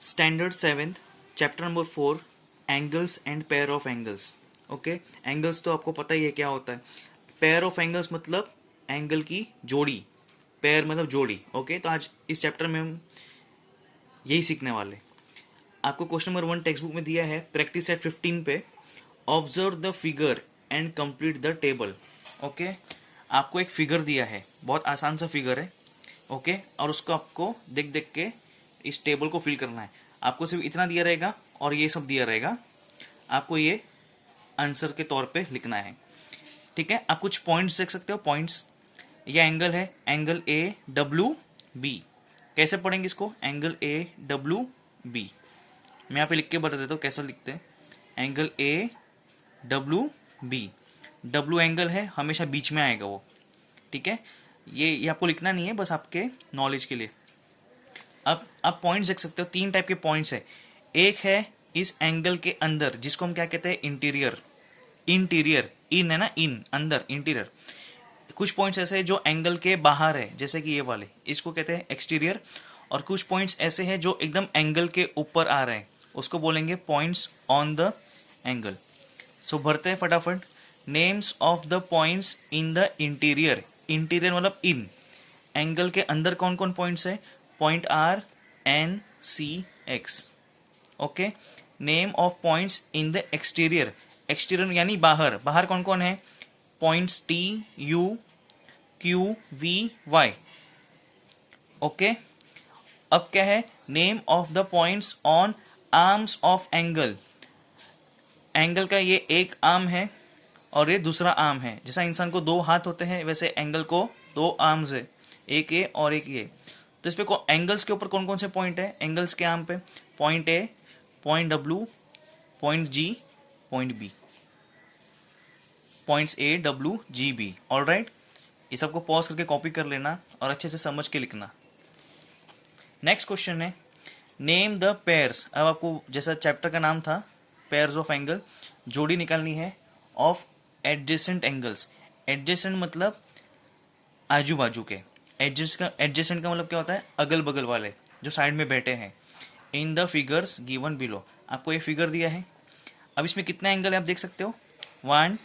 Standard seventh chapter number 4 angles and pair of angles. Okay, angles तो आपको पता ही है क्या होता है। पेयर ऑफ एंगल्स मतलब एंगल की जोड़ी, पेयर मतलब जोड़ी। ओके, तो आज इस चैप्टर में हम यही सीखने वाले। आपको क्वेश्चन नंबर 1 टेक्स्ट बुक में दिया है, प्रैक्टिस सेट 15 पे, observe the figure and complete the table. Okay, आपको एक फिगर दिया है, बहुत आसान सा फिगर है। ओके, और उसको आपको देख देख के इस टेबल को फिल करना है। आपको सिर्फ इतना दिया रहेगा और ये सब दिया रहेगा, आपको ये आंसर के तौर पे लिखना है। ठीक है, आप कुछ पॉइंट्स देख सकते हो। पॉइंट्स, ये एंगल है, एंगल ए डब्ल्यू बी। कैसे पढ़ेंगे इसको? Angle A W B. मैं यहाँ पे लिख के बता देता हूँ कैसा लिखते हैं। Angle A W B, W angle है, हमेशा बीच में आएगा वो। ठीक है, ये आपको लिखना नहीं है, बस आपके नॉलेज के लिए। अब आप पॉइंट्स देख सकते हो, 3 टाइप के पॉइंट्स है। एक है इस एंगल के अंदर, जिसको हम क्या कहते हैं? इंटीरियर। इंटीरियर, इन है ना, इन अंदर, इंटीरियर। कुछ पॉइंट्स ऐसे हैं जो एंगल के बाहर है, जैसे कि ये वाले, इसको कहते हैं एक्सटीरियर। और कुछ पॉइंट्स ऐसे हैं जो एकदम एंगल के ऊपर आ रहे हैं, उसको बोलेंगे points on the angle. So भरते हैं फटाफट। Names of the points in the interior. Interior मतलब इन, एंगल के अंदर कौन कौन पॉइंट्स है? Point R, N, C, X. Okay, name of points in the exterior. Exterior यानी बाहर, बाहर कौन कौन है? Points T, U, Q, V, Y. Okay, अब क्या है? Name of the points on arms of angle. Angle का ये एक आर्म है और ये दूसरा आर्म है। जैसा इंसान को 2 हाथ होते हैं, वैसे एंगल को 2 आर्म्स है, एक ए और एक ये। तो इस पे एंगल्स के ऊपर कौन कौन से पॉइंट है? एंगल्स के आर्म पे point A, point W, point G, point B. Points A, W, G, B. All right, ये सबको पॉज करके कॉपी कर लेना और अच्छे से समझ के लिखना। नेक्स्ट क्वेश्चन है, नेम द पेयर्स। अब आपको जैसा चैप्टर का नाम था, पेयर्स ऑफ एंगल, जोड़ी निकालनी है ऑफ एडजेसेंट एंगल्स। एडजेसेंट मतलब आजू बाजू के। एडजेसेंट का मतलब क्या होता है? अगल बगल वाले, जो साइड में बैठे हैं। In the figures given below, आपको ये फिगर दिया है। अब इसमें कितने एंगल है आप देख सकते हो, 1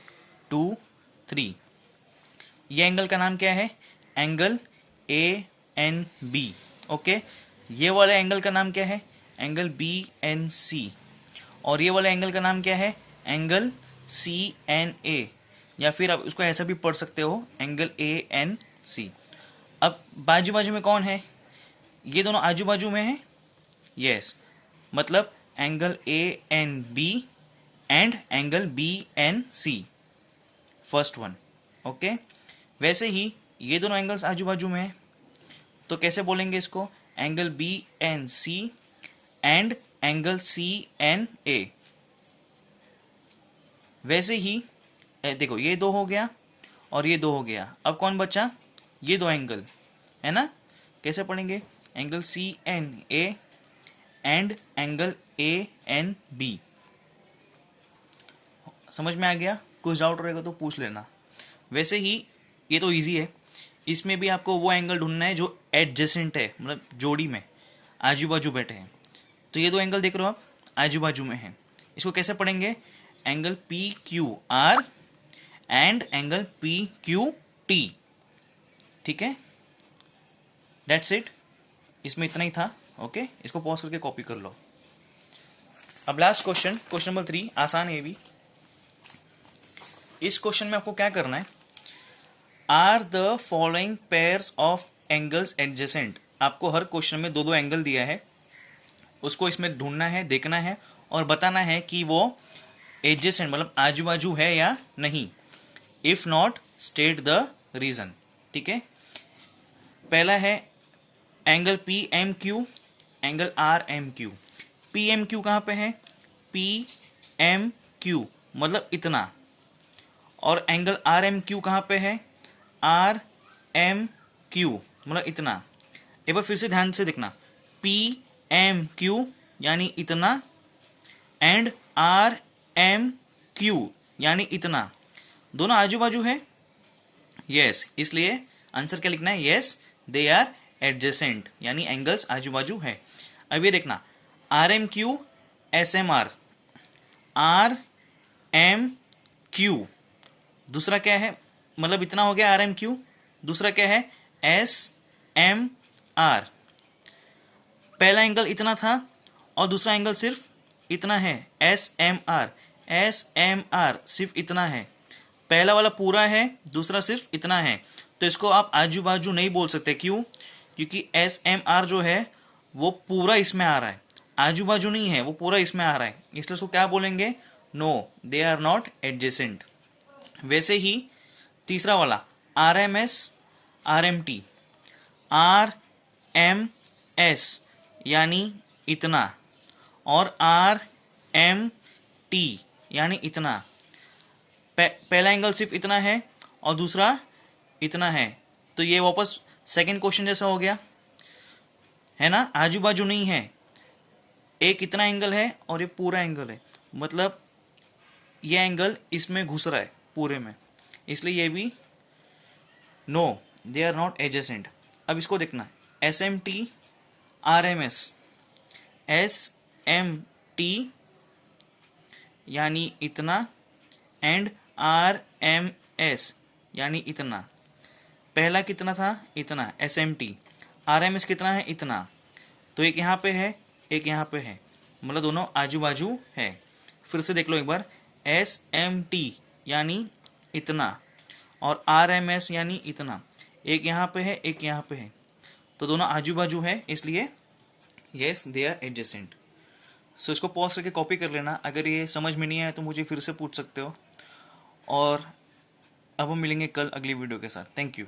2 3। ये एंगल का नाम क्या है? Angle A N B. Okay, ये वाले एंगल का नाम क्या है? Angle B N C. और ये वाले एंगल का नाम क्या है? एंगल सी एन ए, या फिर आप उसको ऐसा भी पढ़ सकते हो, एंगल ए एन सी। अब बाजू बाजू में कौन है? ये दोनों आजू बाजू में है, यस, मतलब angle A N B and angle B N C, first one. Okay, वैसे ही ये दोनों एंगल्स आजू बाजू में है, तो कैसे बोलेंगे इसको? Angle B N C and angle C N A. वैसे ही देखो, ये 2 हो गया और ये 2 हो गया। अब कौन बचा? ये 2 एंगल है ना। कैसे पढ़ेंगे? Angle C N A and angle A N B. समझ में आ गया? कुछ डाउट रहेगा तो पूछ लेना। वैसे ही ये तो इजी है, इसमें भी आपको वो एंगल ढूंढना है जो एडजेसेंट है, मतलब जोड़ी में आजू बाजू बैठे हैं। तो ये 2 एंगल देख रहे हो आप, आजू बाजू में है। इसको कैसे पढ़ेंगे? Angle P Q R and angle P Q T. ठीक है, दैट्स इट, इसमें इतना ही था। ओके, इसको पॉज करके कॉपी कर लो। अब लास्ट क्वेश्चन, क्वेश्चन नंबर 3, आसान है ये भी। इस क्वेश्चन में आपको क्या करना है? Are the following pairs of angles adjacent. आपको हर क्वेश्चन में 2-2 एंगल दिया है, उसको इसमें ढूंढना है, देखना है और बताना है कि वो एडजेसेंट मतलब आजू बाजू है या नहीं। If not, state the reason. ठीक है, पहला है angle P M Q, angle R M Q. P M Q कहाँ पे है? पी एम क्यू मतलब इतना। और एंगल आर एम क्यू कहाँ पे है? आर एम क्यू मतलब इतना। एक बार फिर से ध्यान से देखना, पी एम क्यू यानी इतना एंड आर एम क्यू यानी इतना। दोनों आजू बाजू है, यस, इसलिए आंसर क्या लिखना है? यस, दे आर एडजेसेंट, यानी एंगल्स आजू बाजू है। अब ये देखना, R M Q S M R, R M Q, दूसरा क्या है, मतलब इतना हो गया आर एम क्यू, दूसरा क्या है एस एम आर। पहला एंगल इतना था और दूसरा एंगल सिर्फ इतना है, S M R, S M R सिर्फ इतना है। पहला वाला पूरा है, दूसरा सिर्फ इतना है, तो इसको आप आजू बाजू नहीं बोल सकते। क्यों? क्योंकि एस एम आर जो है वो पूरा इसमें आ रहा है, आजू बाजू नहीं है, वो पूरा इसमें आ रहा है, इसलिए उसको क्या बोलेंगे, no they are not adjacent. वैसे ही तीसरा वाला R M S R M T, R M S यानी इतना और आर एम टी यानी इतना। पहला एंगल सिर्फ इतना है और दूसरा इतना है, तो ये वापस सेकंड क्वेश्चन जैसा हो गया है ना, आजू बाजू नहीं है, एक इतना एंगल है और ये पूरा एंगल है, मतलब ये एंगल इसमें घुस रहा है पूरे में, इसलिए ये भी no they are not adjacent. अब इसको देखना, S M T R M S, S M T यानी इतना एंड आर एम एस यानी इतना। पहला कितना था, इतना, S M T, R M S कितना है, इतना, तो एक यहाँ पे है एक यहाँ पे है, मतलब दोनों आजू बाजू है। फिर से देख लो एक बार, एस एम टी यानी इतना और आर एम एस यानी इतना, एक यहाँ पे है एक यहाँ पे है, तो दोनों आजू बाजू है, इसलिए येस दे आर एडजेसेंट। सो इसको पॉज करके कॉपी कर लेना, अगर ये समझ में नहीं आया तो मुझे फिर से पूछ सकते हो। और अब हम मिलेंगे कल अगली वीडियो के साथ। Thank you.